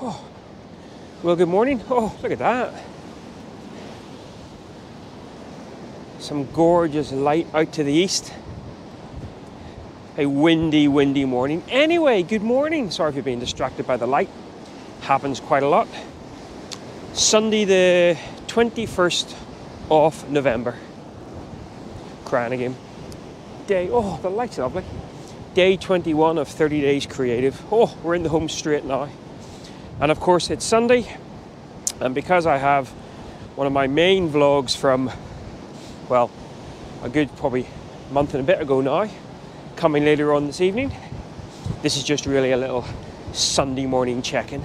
Well, good morning. Oh, look at that. Some gorgeous light out to the east. A windy morning. Anyway, good morning. Sorry if you're being distracted by the light. Happens quite a lot. Sunday the 21st of November. Crying again. Oh, the light's lovely. Day 21 of 30 days creative. Oh, we're in the home straight now. And of course it's Sunday. And because I have one of my main vlogs from, well, a good probably month and a bit ago now, coming later on this evening, this is just really a little Sunday morning check-in.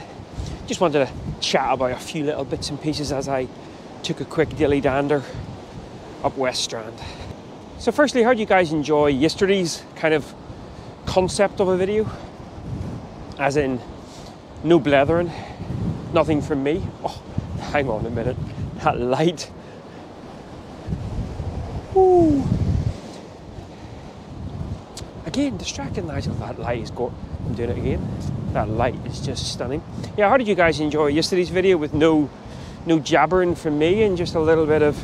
Just wanted to chat about a few little bits and pieces as I took a quick dilly dander up West Strand. So firstly, how did you guys enjoy yesterday's kind of concept of a video? As in, no blethering, nothing from me. Oh, hang on a minute, that light. Ooh. Again, distracting Nigel, that light is going, I'm doing it again. That light is just stunning. Yeah, how did you guys enjoy yesterday's video with no jabbering from me and just a little bit of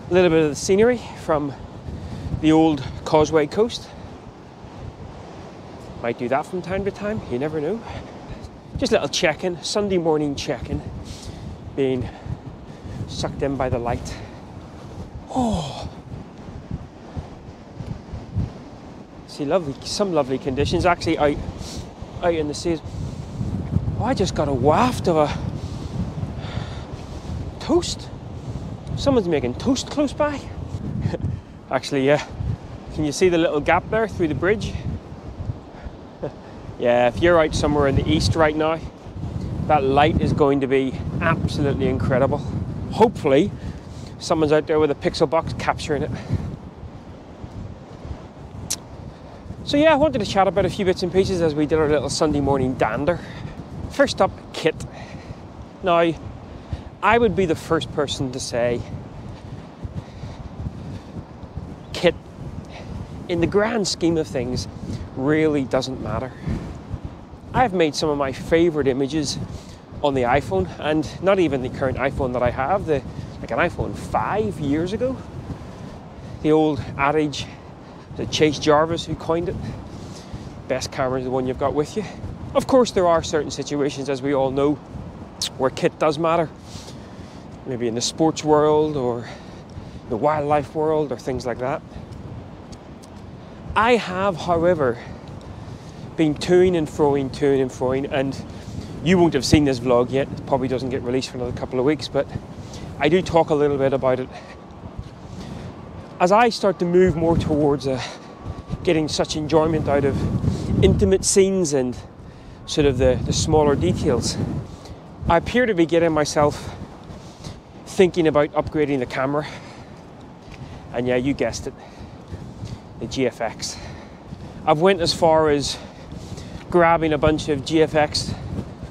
the scenery from the old Causeway Coast? Might do that from time to time, you never know. Just a little check-in, Sunday morning check-in, being sucked in by the light. Oh, see, some lovely conditions actually out in the sea. Oh, I just got a waft of a toast. Someone's making toast close by. Actually, yeah. Can you see the little gap there through the bridge? Yeah, if you're out somewhere in the east right now, that light is going to be absolutely incredible. Hopefully, someone's out there with a pixel box capturing it. So yeah, I wanted to chat about a few bits and pieces as we did our little Sunday morning dander. First up, kit. Now, I would be the first person to say kit, in the grand scheme of things, really doesn't matter. I've made some of my favorite images on the iPhone, and not even the current iPhone that I have, like an iPhone 5 years ago. The old adage, the Chase Jarvis who coined it, best camera is the one you've got with you. Of course, there are certain situations, as we all know, where kit does matter. Maybe in the sports world or the wildlife world or things like that. I have, however, been toing and froing, and you won't have seen this vlog yet. It probably doesn't get released for another couple of weeks, but I do talk a little bit about it. As I start to move more towards getting such enjoyment out of intimate scenes and sort of the smaller details, I appear to be getting myself thinking about upgrading the camera. And yeah, you guessed it, the GFX. I've went as far as grabbing a bunch of GFX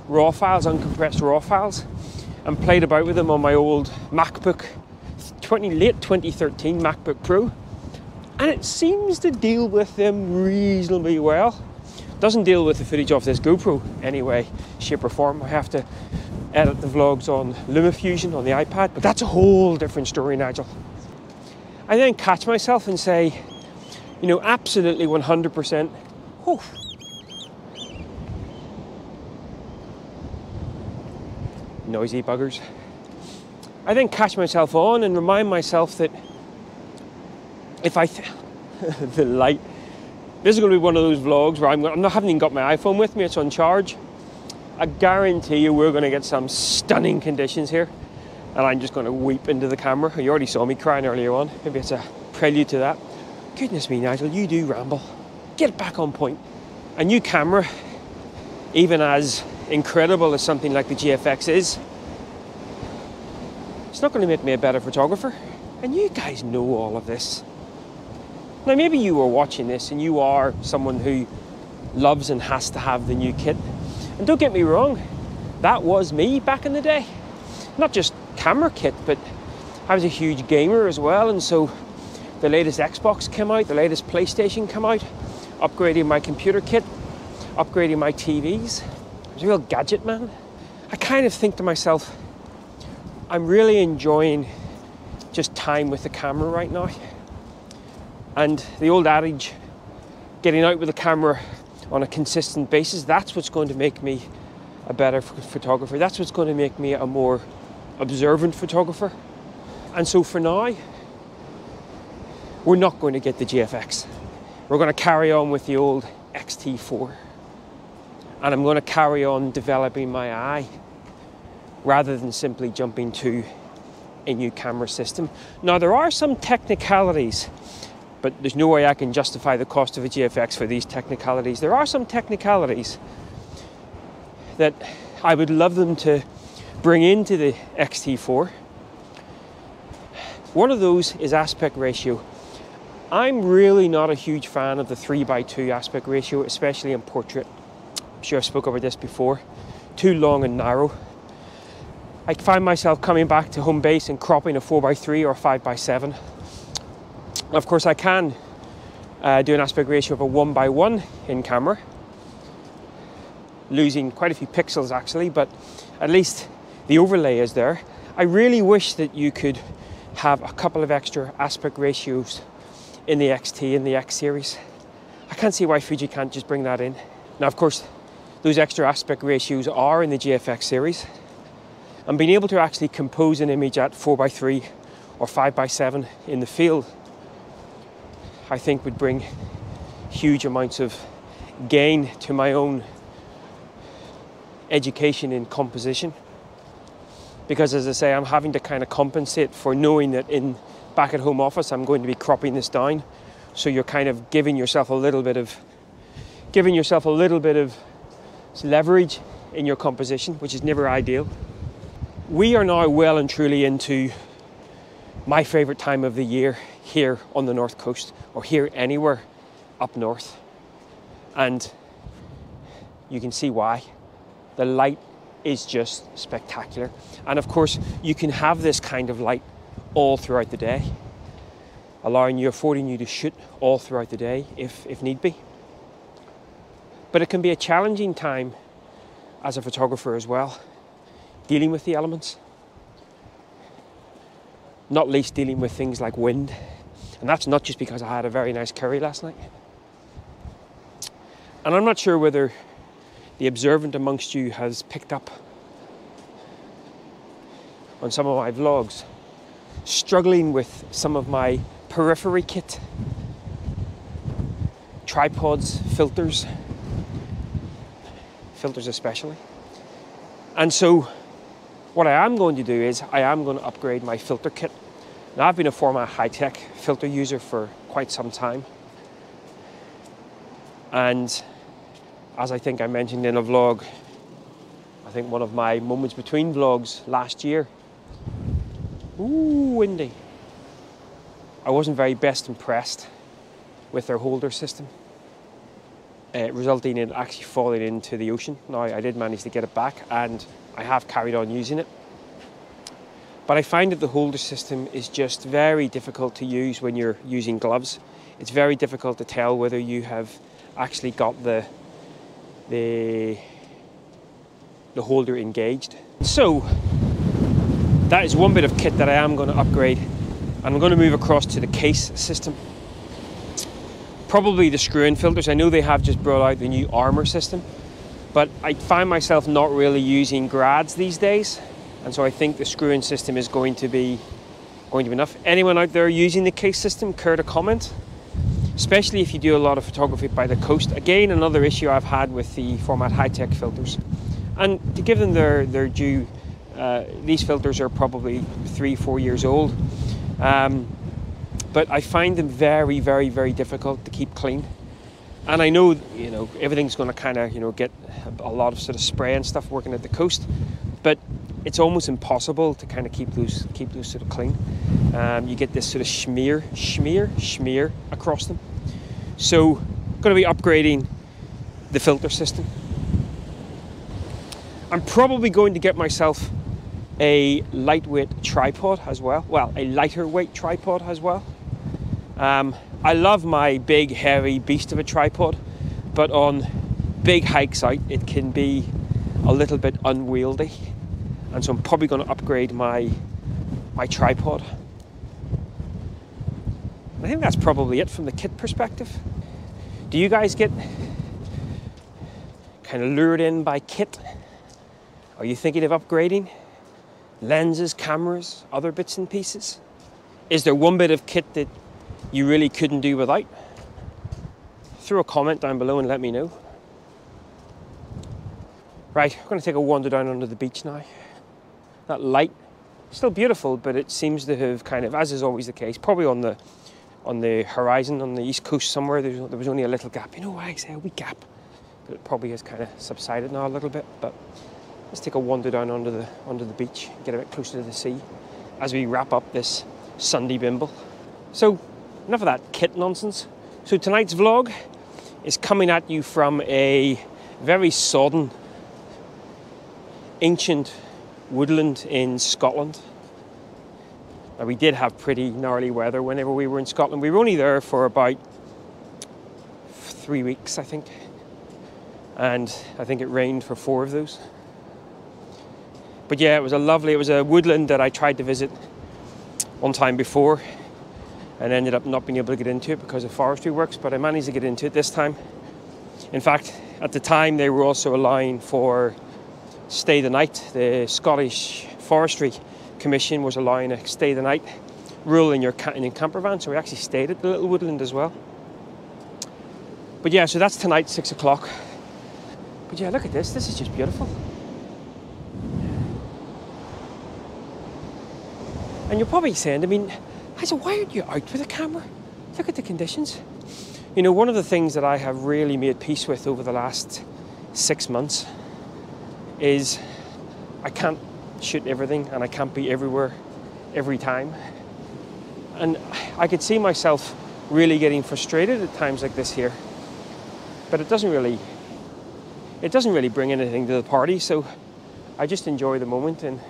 raw files, uncompressed raw files, and played about with them on my old MacBook, late 2013 MacBook Pro, and it seems to deal with them reasonably well. Doesn't deal with the footage off this GoPro any way, shape or form. I have to edit the vlogs on LumaFusion on the iPad, but that's a whole different story, Nigel. I then catch myself and say, you know, absolutely 100%. Oh. Noisy buggers. I then catch myself on and remind myself that if the light, this is going to be one of those vlogs where I haven't even got my iPhone with me, it's on charge. I guarantee you we're going to get some stunning conditions here, and I'm just going to weep into the camera. You already saw me crying earlier on. Maybe it's a prelude to that. Goodness me, Nigel, you do ramble. Get it back on point. A new camera, even as incredible as something like the GFX is, it's not going to make me a better photographer. And you guys know all of this. Now, maybe you were watching this and you are someone who loves and has to have the new kit. And don't get me wrong, that was me back in the day. Not just camera kit, but I was a huge gamer as well, and so the latest Xbox came out, the latest PlayStation came out, upgrading my computer kit, upgrading my TVs. was a real gadget man. I kind of think to myself, I'm really enjoying just time with the camera right now. And the old adage, getting out with the camera on a consistent basis, that's what's going to make me a better photographer. That's what's going to make me a more observant photographer. And so for now, we're not going to get the GFX. We're going to carry on with the old X-T4. And I'm going to carry on developing my eye rather than simply jumping to a new camera system. Now, there are some technicalities, but there's no way I can justify the cost of a GFX for these technicalities. There are some technicalities that I would love them to bring into the X-T4. One of those is aspect ratio. I'm really not a huge fan of the 3:2 aspect ratio, especially in portrait. I'm sure I spoke about this before. Too long and narrow. I find myself coming back to home base and cropping a 4:3 or 5:7. Of course, I can do an aspect ratio of a 1:1 in camera, losing quite a few pixels actually, but at least the overlay is there. I really wish that you could have a couple of extra aspect ratios in the XT and the X series. I can't see why Fuji can't just bring that in. Now, of course, those extra aspect ratios are in the GFX series. And being able to actually compose an image at 4:3 or 5:7 in the field, I think would bring huge amounts of gain to my own education in composition. Because as I say, I'm having to kind of compensate for knowing that back at home office, I'm going to be cropping this down. So you're kind of giving yourself a little bit of leverage in your composition, which is never ideal. We are now well and truly into my favorite time of the year here on the North Coast, or here anywhere up north. And you can see why. The light is just spectacular. And of course, you can have this kind of light all throughout the day, affording you to shoot all throughout the day if need be. But it can be a challenging time as a photographer as well, dealing with the elements, not least dealing with things like wind. And that's not just because I had a very nice curry last night. And I'm not sure whether the observant amongst you has picked up on some of my vlogs, struggling with some of my periphery kit, tripods, filters especially. And so what I am going to do is I am going to upgrade my filter kit. Now, I've been a Format High-Tech filter user for quite some time. And as I think I mentioned in a vlog, I think one of my moments between vlogs last year, ooh, windy, I wasn't very best impressed with their holder system, resulting in actually falling into the ocean. Now, I did manage to get it back and I have carried on using it. But I find that the holder system is just very difficult to use when you're using gloves. It's very difficult to tell whether you have actually got the holder engaged. So that is one bit of kit that I am going to upgrade, and I'm going to move across to the case system. Probably the screw-in filters. I know they have just brought out the new Armor system, but I find myself not really using grads these days, and so I think the screw-in system is going to be enough. Anyone out there using the case system, care to comment? Especially if you do a lot of photography by the coast. Again, another issue I've had with the Format High-Tech filters. And to give them their due, these filters are probably 3-4 years old. But I find them very, very, very difficult to keep clean. And I know, everything's going to kind of, get a lot of sort of spray and stuff working at the coast, but it's almost impossible to kind of keep those sort of clean. You get this sort of smear across them. So I'm going to be upgrading the filter system. I'm probably going to get myself a lightweight tripod as well. Well, a lighter weight tripod as well. I love my big, heavy beast of a tripod, but on big hikes out, it can be a little bit unwieldy, and so I'm probably going to upgrade my tripod. I think that's probably it from the kit perspective. Do you guys get kind of lured in by kit? Are you thinking of upgrading? Lenses, cameras, other bits and pieces? Is there one bit of kit that you really couldn't do without? Throw a comment down below and let me know. Right, I'm going to take a wander down under the beach now. That light, still beautiful, but it seems to have kind of, as is always the case, probably on the horizon, on the east coast somewhere, there was only a little gap. You know why I say a wee gap? But it probably has kind of subsided now a little bit. But let's take a wander down under the beach, get a bit closer to the sea as we wrap up this Sunday bimble. So enough of that kit nonsense. So tonight's vlog is coming at you from a very sodden, ancient woodland in Scotland. Now, we did have pretty gnarly weather whenever we were in Scotland. We were only there for about 3 weeks, I think. And I think it rained for 4 of those. But yeah, it was a woodland that I tried to visit one time before and ended up not being able to get into it because of forestry works, but I managed to get into it this time. In fact, at the time they were also allowing for stay the night. The Scottish Forestry Commission was allowing a stay the night rule in your camper van, so we actually stayed at the little woodland as well. But yeah, so that's tonight, 6 o'clock. But yeah, look at this is just beautiful. And you're probably saying, I mean, Isaac, why aren't you out with a camera? Look at the conditions. You know, one of the things that I have really made peace with over the last 6 months is I can't shoot everything and I can't be everywhere every time. And I could see myself really getting frustrated at times like this here. But it doesn't really bring anything to the party, so I just enjoy the moment and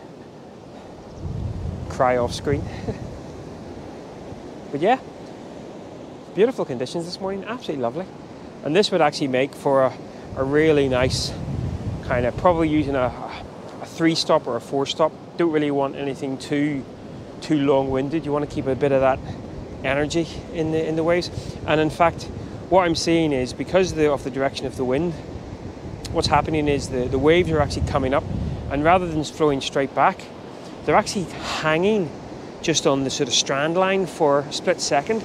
cry off screen. But yeah, beautiful conditions this morning, absolutely lovely. And this would actually make for a really nice kind of, probably using a 3-stop or a 4-stop. Don't really want anything too long-winded. You want to keep a bit of that energy in the waves. And in fact, what I'm seeing is because of the direction of the wind, what's happening is the waves are actually coming up, and rather than flowing straight back, they're actually hanging just on the sort of strand line for a split second.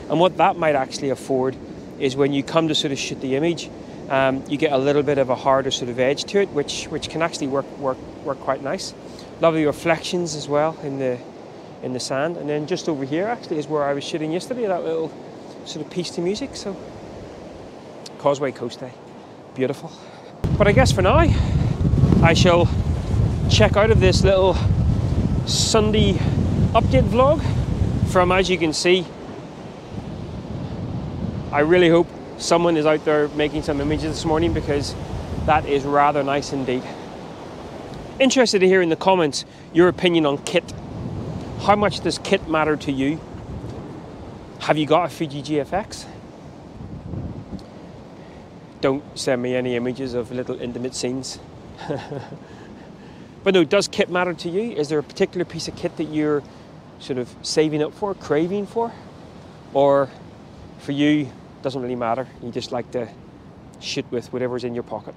And what that might actually afford is when you come to sort of shoot the image, you get a little bit of a harder sort of edge to it, which can actually work quite nice. Lovely reflections as well in the sand. And then just over here actually is where I was shooting yesterday, that little sort of piece to music. So Causeway Coast Day, beautiful. But I guess for now I shall check out of this little Sunday update vlog from, as you can see, I really hope someone is out there making some images this morning, because that is rather nice indeed. Interested to hear in the comments your opinion on kit. How much does kit matter to you? Have you got a Fuji GFX? Don't send me any images of little intimate scenes. But no, does kit matter to you? Is there a particular piece of kit that you're sort of saving up for, craving for? Or for you, doesn't really matter, you just like to shoot with whatever's in your pocket?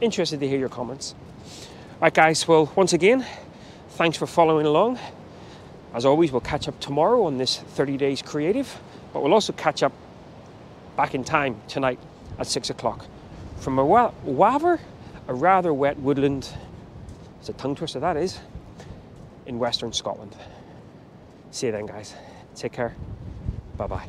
Interested to hear your comments. Right guys, well, once again, thanks for following along. As always, we'll catch up tomorrow on this 30 Days Creative, but we'll also catch up back in time tonight at 6 o'clock from a rather wet woodland. It's a tongue twister, that is, in Western Scotland. See you then, guys. Take care. Bye-bye.